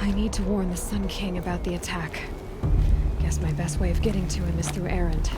I need to warn the Sun King about the attack. Guess my best way of getting to him is through Erend.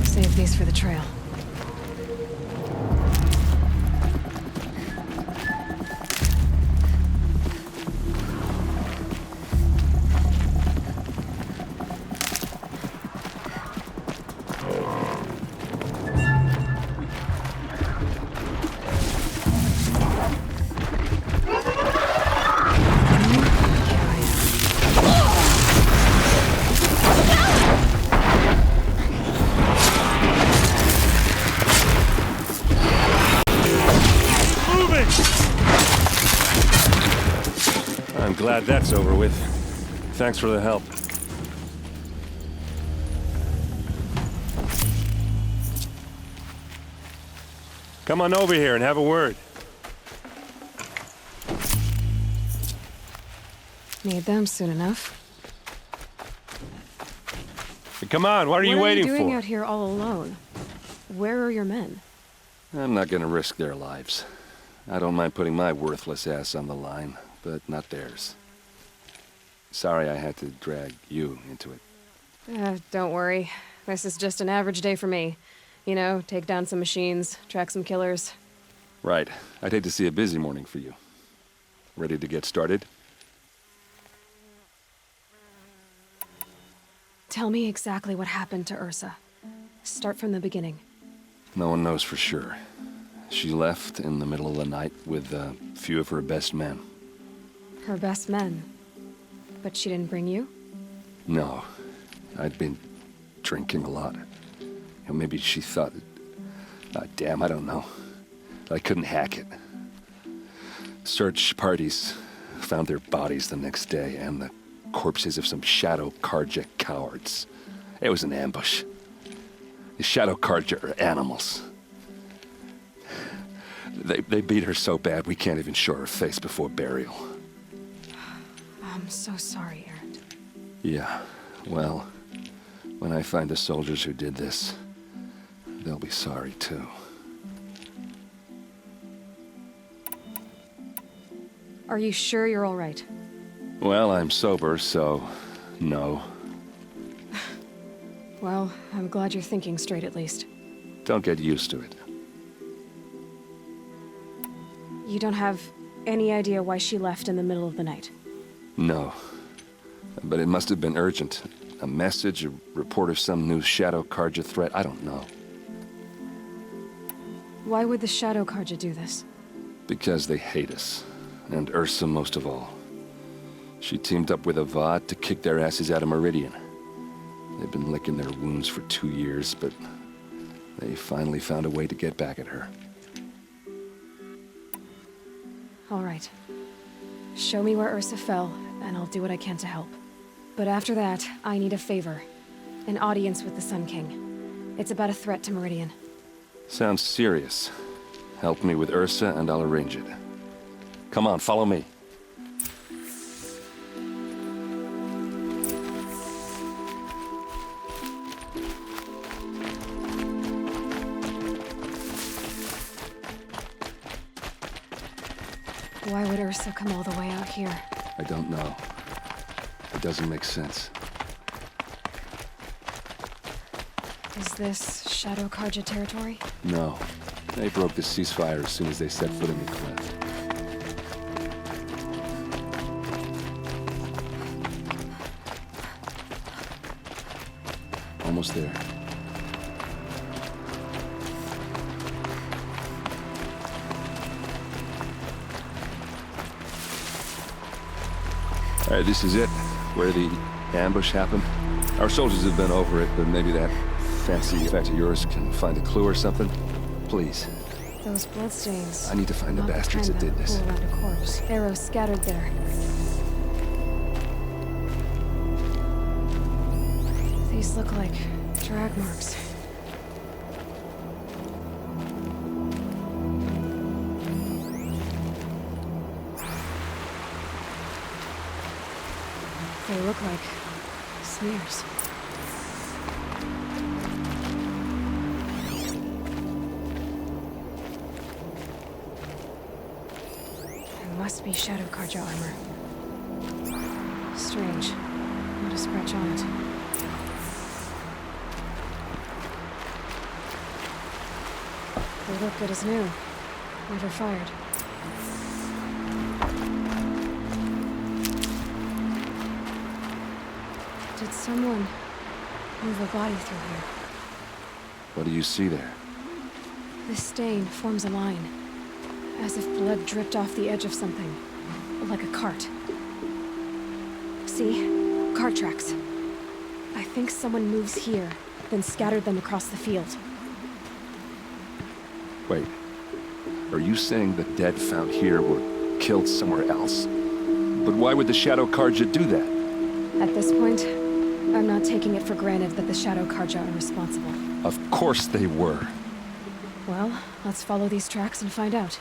Save these for the trail. Glad that's over with. Thanks for the help. Come on over here and have a word. Need them soon enough. Come on, what are you waiting for? What are you doing out here all alone? Where are your men? I'm not gonna risk their lives. I don't mind putting my worthless ass on the line, but not theirs. Sorry I had to drag you into it. Don't worry. This is just an average day for me. You know, take down some machines, track some killers. Right. I'd hate to see a busy morning for you. Ready to get started? Tell me exactly what happened to Ursa. Start from the beginning. No one knows for sure. She left in the middle of the night with a few of her best men. Her best men? But she didn't bring you? No. I'd been drinking a lot. Or maybe she thought... damn, I don't know. I couldn't hack it. Search parties found their bodies the next day, and the corpses of some Shadow Karja cowards. It was an ambush. The Shadow Karja are animals. They beat her so bad we can't even show her face before burial. I'm so sorry, Erend. Yeah, well, when I find the soldiers who did this, they'll be sorry too. Are you sure you're all right? Well, I'm sober, so no. Well, I'm glad you're thinking straight at least. Don't get used to it. You don't have any idea why she left in the middle of the night? No. But it must have been urgent. A message, a report of some new Shadow Karja threat, I don't know. Why would the Shadow Karja do this? Because they hate us. And Ursa most of all. She teamed up with Avad to kick their asses out of Meridian. They've been licking their wounds for 2 years, but they finally found a way to get back at her. All right. Show me where Ursa fell, and I'll do what I can to help. But after that, I need a favor. An audience with the Sun King. It's about a threat to Meridian. Sounds serious. Help me with Ursa, and I'll arrange it. Come on, follow me. Why would Ursa come all the way out here? I don't know. doesn't make sense. Is this Shadow Karja territory? No. They broke the ceasefire as soon as they set foot in the cleft. Almost there. All right, this is it, where the ambush happened. Our soldiers have been over it, but maybe that fancy effect of yours can find a clue or something. Please. Those bloodstains. I need to find the Not bastards that kind did this. pool around a corpse. Arrows scattered there. These look like drag marks. They look like smears. It must be Shadow Karja armor. Strange. Not a scratch on it. They look good as new. Never fired. Did someone move a body through here? What do you see there? This stain forms a line, as if blood dripped off the edge of something, like a cart. See? Cart tracks. I think someone moves here, then scattered them across the field. Wait. Are you saying the dead found here were killed somewhere else? But why would the Shadow Karja do that? At this point, I'm not taking it for granted that the Shadow Karja are responsible. Of course they were. Well, let's follow these tracks and find out.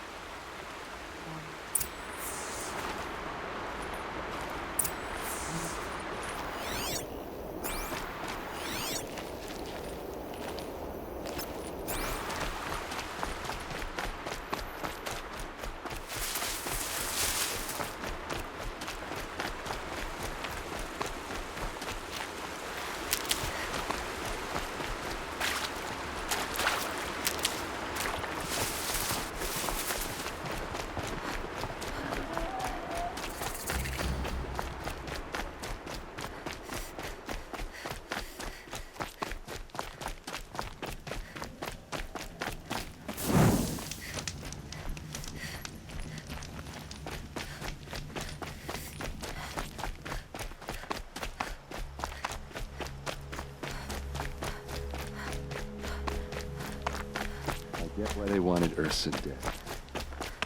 I get why they wanted Ursa dead.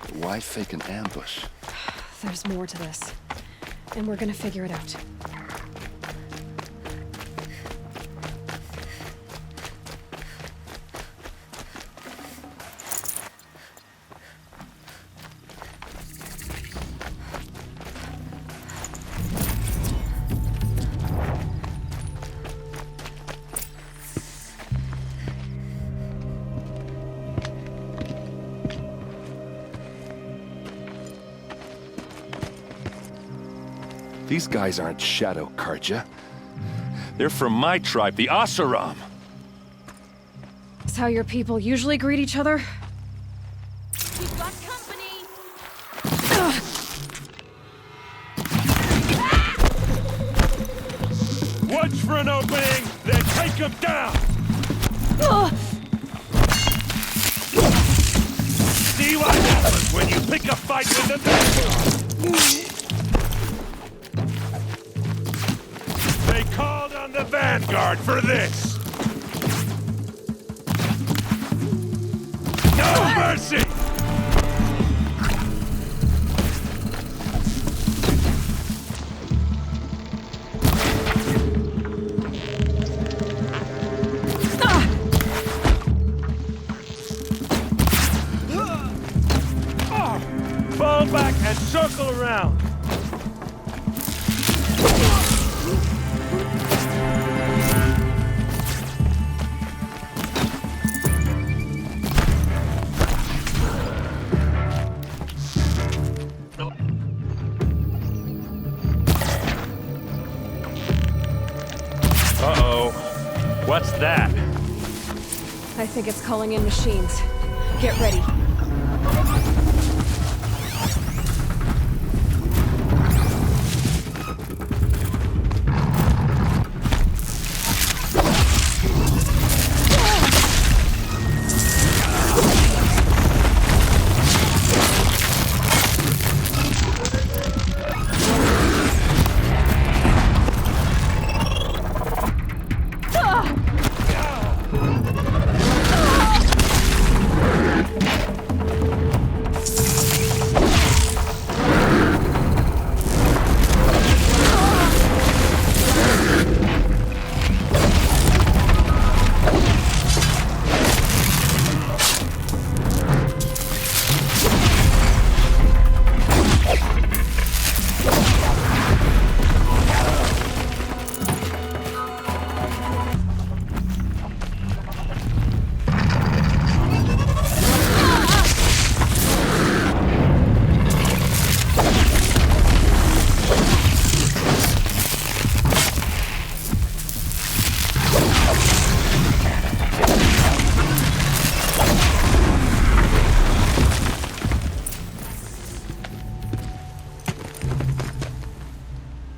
But why fake an ambush? There's more to this, and we're gonna figure it out. These guys aren't Shadow Karja. They're from my tribe, the Asaram. Is how your people usually greet each other? We've got company! Watch for an opening, then take him down! See what happens when you pick a fight with the best! They called on the Vanguard for this! No mercy! Fall back and circle around! What's that? I think it's calling in machines. Get ready.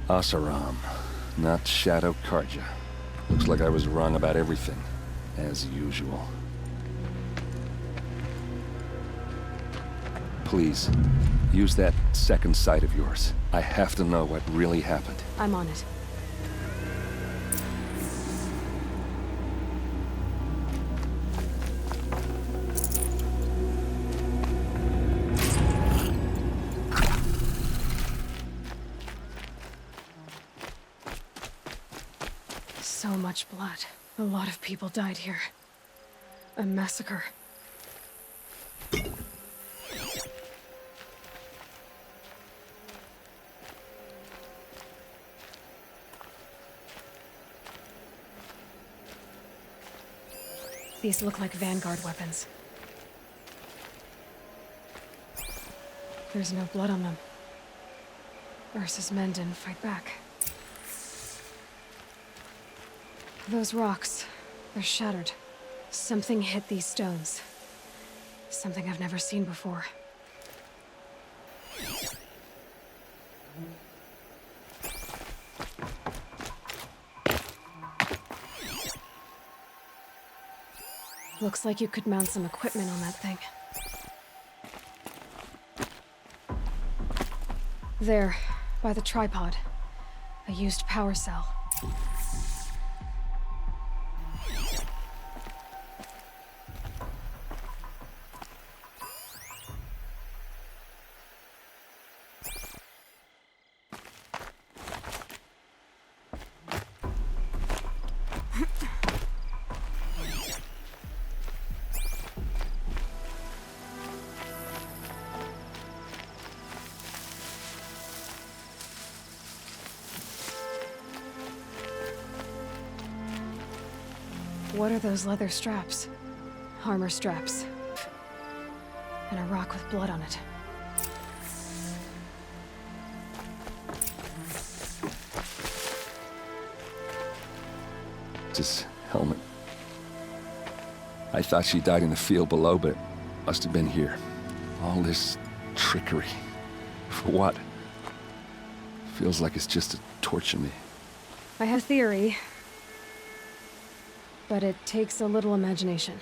Asaram, not Shadow Karja. Looks like I was wrong about everything, as usual. Please, use that second sight of yours. I have to know what really happened. I'm on it. So much blood. A lot of people died here. A massacre. These look like Vanguard weapons. There's no blood on them. Ursa's men didn't fight back. Those rocks, they're shattered. Something hit these stones. Something I've never seen before. Looks like you could mount some equipment on that thing. There, by the tripod. A used power cell. What are those leather straps? Armor straps. And a rock with blood on it. This helmet. I thought she died in the field below, but it must have been here. All this trickery. For what? Feels like it's just to torture me. I have a theory, but it takes a little imagination.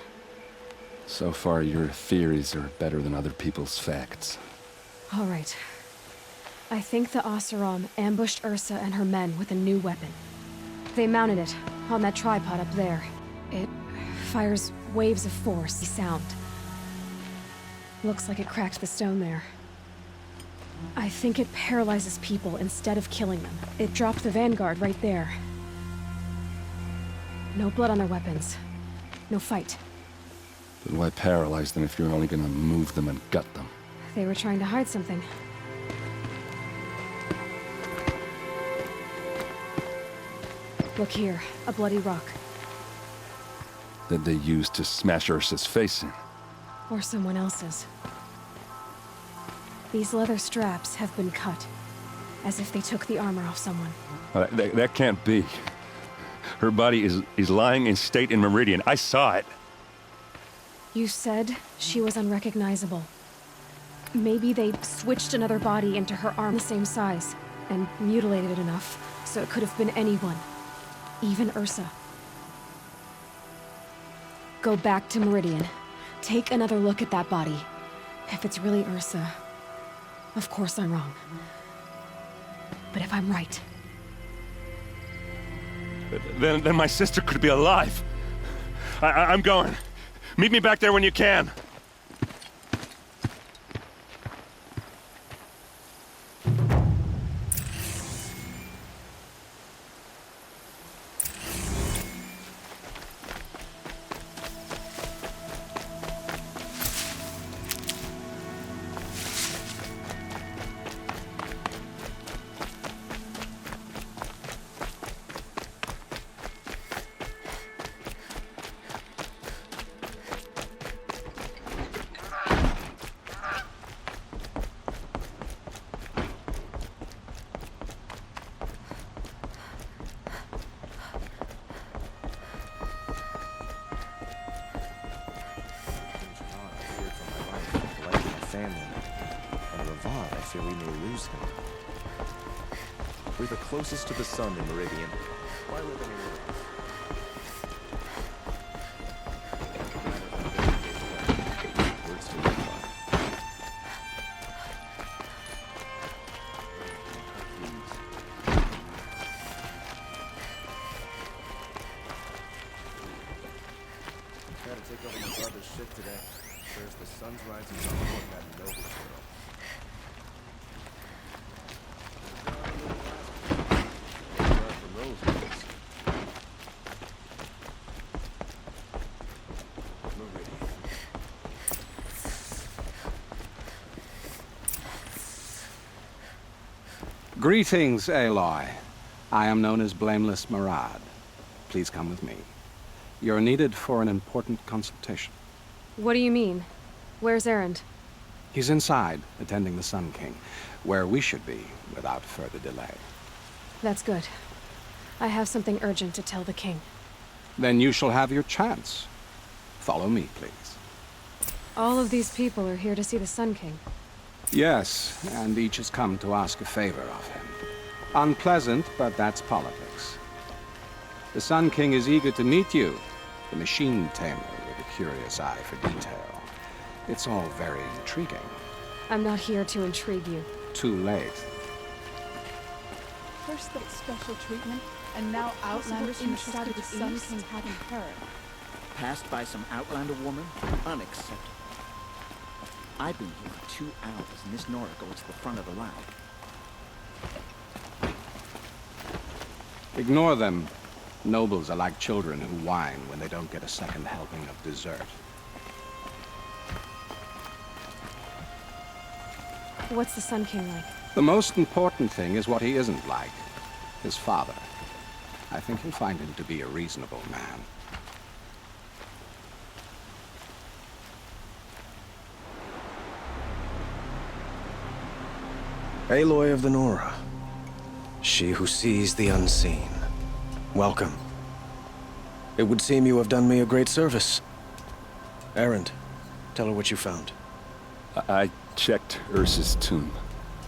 So far, your theories are better than other people's facts. All right. I think the Oseram ambushed Ursa and her men with a new weapon. They mounted it on that tripod up there. It fires waves of force, sound. Looks like it cracked the stone there. I think it paralyzes people instead of killing them. It dropped the Vanguard right there. No blood on their weapons. No fight. But why paralyze them if you're only gonna move them and gut them? They were trying to hide something. Look here, a bloody rock. That they used to smash Ursa's face in. Or someone else's. These leather straps have been cut, as if they took the armor off someone. That can't be. Her body is lying in state in Meridian. I saw it. You said she was unrecognizable. Maybe they switched another body into her arm the same size, and mutilated it enough, so it could have been anyone. Even Ursa. Go back to Meridian. Take another look at that body. If it's really Ursa, of course I'm wrong. But if I'm right... Then my sister could be alive. I'm going. Meet me back there when you can. We're the closest to the sun in Meridian. Why live anywhere else? Words to live by. Gotta take over my brother's shit today. There's the sun's rising on that noble girl. Greetings, Aloy. I am known as Blameless Murad. Please come with me. You're needed for an important consultation. What do you mean? Where's Erend? He's inside, attending the Sun King, where we should be without further delay. That's good. I have something urgent to tell the king. Then you shall have your chance. Follow me, please. All of these people are here to see the Sun King. Yes, and each has come to ask a favor of him. Unpleasant, but that's politics. The Sun King is eager to meet you, the machine tamer with a curious eye for detail. It's all very intriguing. I'm not here to intrigue you. Too late. First that special treatment, and now Outlanders from the Sun King having her. Passed by some Outlander woman? Unacceptable. I've been here for 2 hours, and this Nora goes to the front of the line. Ignore them. Nobles are like children who whine when they don't get a second helping of dessert. What's the Sun King like? The most important thing is what he isn't like. His father. I think you'll find him to be a reasonable man. Aloy of the Nora. She who sees the unseen. Welcome. It would seem you have done me a great service. Erend, tell her what you found. I checked Ursa's tomb.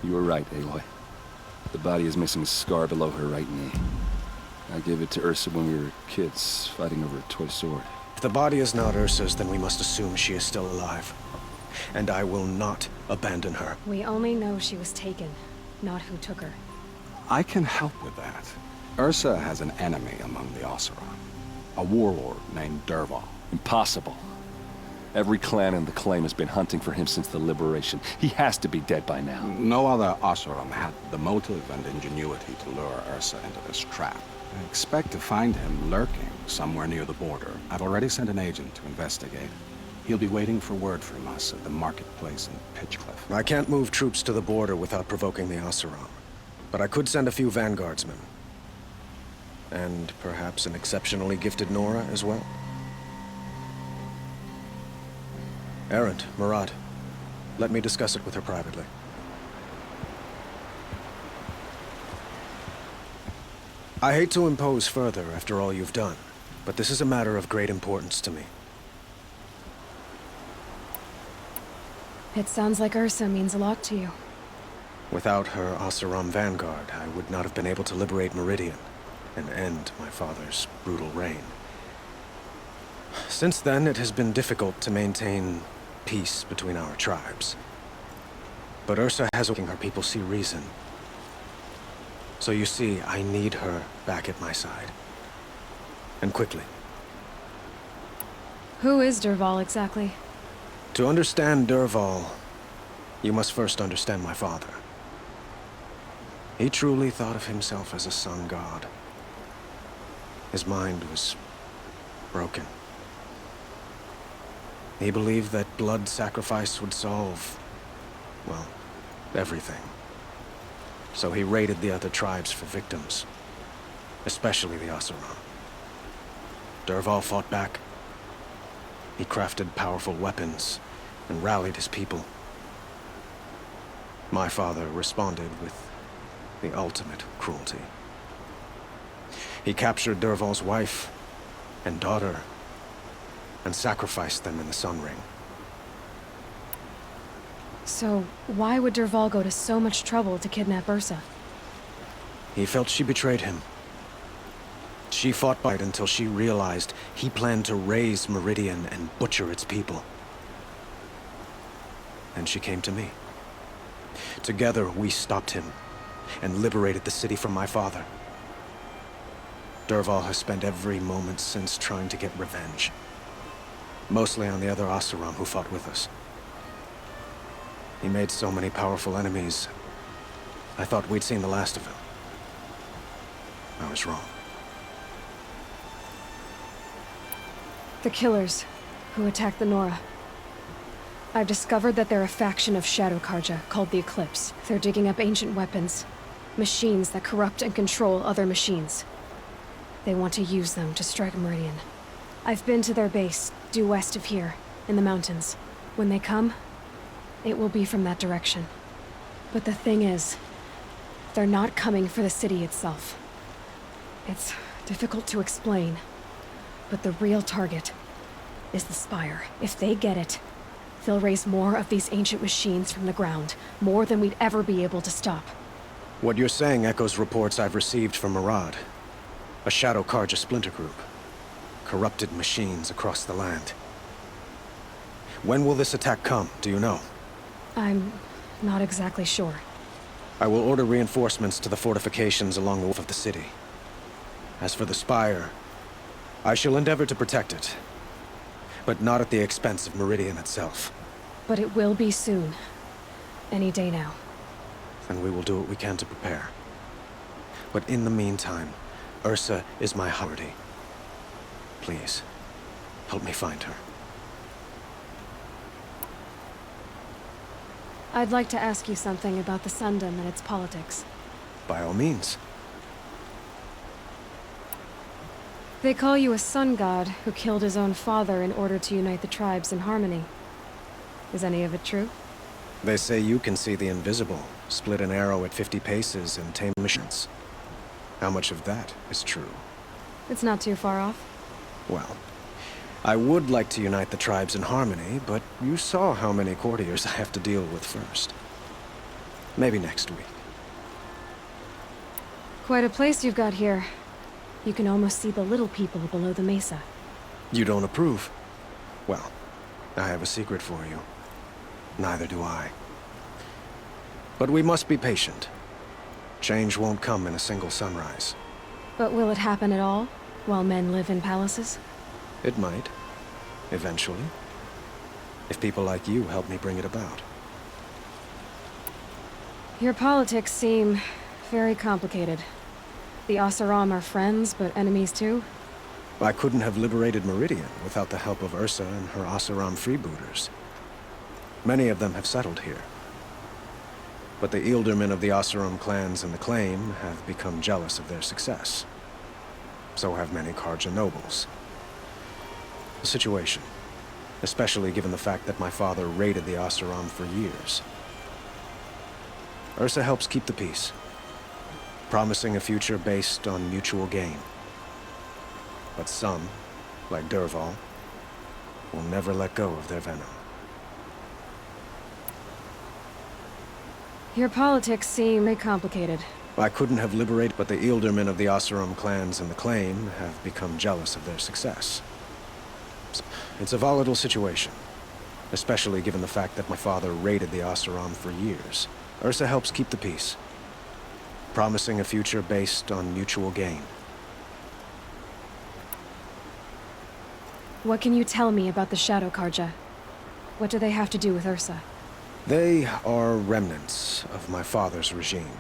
You were right, Aloy. The body is missing a scar below her right knee. I gave it to Ursa when we were kids, fighting over a toy sword. If the body is not Ursa's, then we must assume she is still alive. And I will not abandon her. We only know she was taken, not who took her. I can help with that. Ursa has an enemy among the Oseram. A warlord named Dervahl. Impossible. Every clan in the claim has been hunting for him since the liberation. He has to be dead by now. No other Oseram had the motive and ingenuity to lure Ursa into this trap. I expect to find him lurking somewhere near the border. I've already sent an agent to investigate. He'll be waiting for word from us at the marketplace in Pitchcliff. I can't move troops to the border without provoking the Oseram. But I could send a few vanguardsmen. And perhaps an exceptionally gifted Nora as well. Erend, Murad, let me discuss it with her privately. I hate to impose further after all you've done, but this is a matter of great importance to me. It sounds like Ursa means a lot to you. Without her Oseram vanguard, I would not have been able to liberate Meridian and end my father's brutal reign. Since then, it has been difficult to maintain peace between our tribes. But Ursa has making her people see reason. So you see, I need her back at my side. And quickly. Who is Dervahl exactly? To understand Dervahl, you must first understand my father. He truly thought of himself as a sun god. His mind was broken. He believed that blood sacrifice would solve, well, everything. So he raided the other tribes for victims, especially the Oseram. Dervahl fought back. He crafted powerful weapons and rallied his people. My father responded with the ultimate cruelty. He captured Dervahl's wife and daughter and sacrificed them in the Sun Ring. So, why would Dervahl go to so much trouble to kidnap Ursa? He felt she betrayed him. She fought back until she realized he planned to raise Meridian and butcher its people. And she came to me. Together, we stopped him and liberated the city from my father. Dervahl has spent every moment since trying to get revenge. Mostly on the other Oseram who fought with us. He made so many powerful enemies, I thought we'd seen the last of him. I was wrong. The killers who attacked the Nora. I've discovered that they're a faction of Shadow Karja called the Eclipse. They're digging up ancient weapons, machines that corrupt and control other machines. They want to use them to strike Meridian. I've been to their base, due west of here, in the mountains. When they come, it will be from that direction. But the thing is, they're not coming for the city itself. It's difficult to explain, but the real target is the Spire. If they get it, they'll raise more of these ancient machines from the ground, more than we'd ever be able to stop. What you're saying echoes reports I've received from Murad, a Shadow Karja splinter group. Corrupted machines across the land. When will this attack come, do you know? I'm not exactly sure. I will order reinforcements to the fortifications along the roof of the city. As for the Spire, I shall endeavor to protect it, but not at the expense of Meridian itself. But it will be soon. Any day now. And we will do what we can to prepare. But in the meantime, Ursa is my priority. Please, help me find her. I'd like to ask you something about the Sundom and its politics. By all means. They call you a sun god who killed his own father in order to unite the tribes in harmony. Is any of it true? They say you can see the invisible, split an arrow at 50 paces, and tame machines. How much of that is true? It's not too far off. Well, I would like to unite the tribes in harmony, but you saw how many courtiers I have to deal with first. Maybe next week. Quite a place you've got here. You can almost see the little people below the mesa. You don't approve? Well, I have a secret for you. Neither do I. But we must be patient. Change won't come in a single sunrise. But will it happen at all, while men live in palaces? It might. Eventually. If people like you help me bring it about. Your politics seem very complicated. The Oseram are friends, but enemies too? I couldn't have liberated Meridian without the help of Ursa and her Oseram freebooters. Many of them have settled here. But the Ealdormen of the Oseram clans and the Claim have become jealous of their success. So have many Karja nobles. The situation, especially given the fact that my father raided the Oseram for years. Ursa helps keep the peace. promising a future based on mutual gain. But some, like Dervahl, will never let go of their venom. Your politics seem complicated. I couldn't have liberated, but the Ealdormen of the Oseram clans and the Claim have become jealous of their success. It's a volatile situation, especially given the fact that my father raided the Oseram for years. Ursa helps keep the peace, promising a future based on mutual gain. What can you tell me about the Shadow Karja? What do they have to do with Ursa? They are remnants of my father's regime,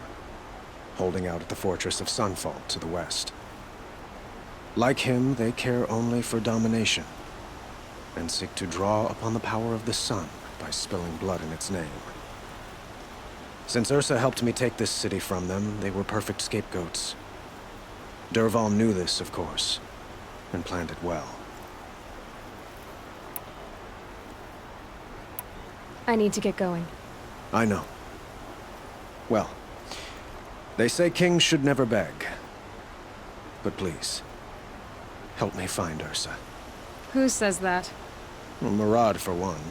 holding out at the fortress of Sunfall to the west. Like him, they care only for domination, and seek to draw upon the power of the sun by spilling blood in its name. Since Ursa helped me take this city from them, they were perfect scapegoats. Dervahl knew this, of course, and planned it well. I need to get going. I know. Well, they say kings should never beg. But please, help me find Ursa. Who says that? Well, Murad, for one.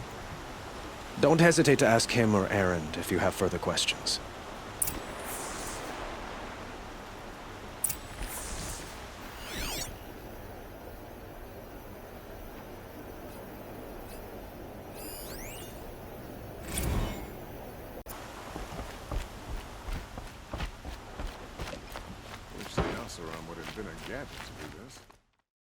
Don't hesitate to ask him or Erend if you have further questions. Wish the Oseram would have been a gadget to do this.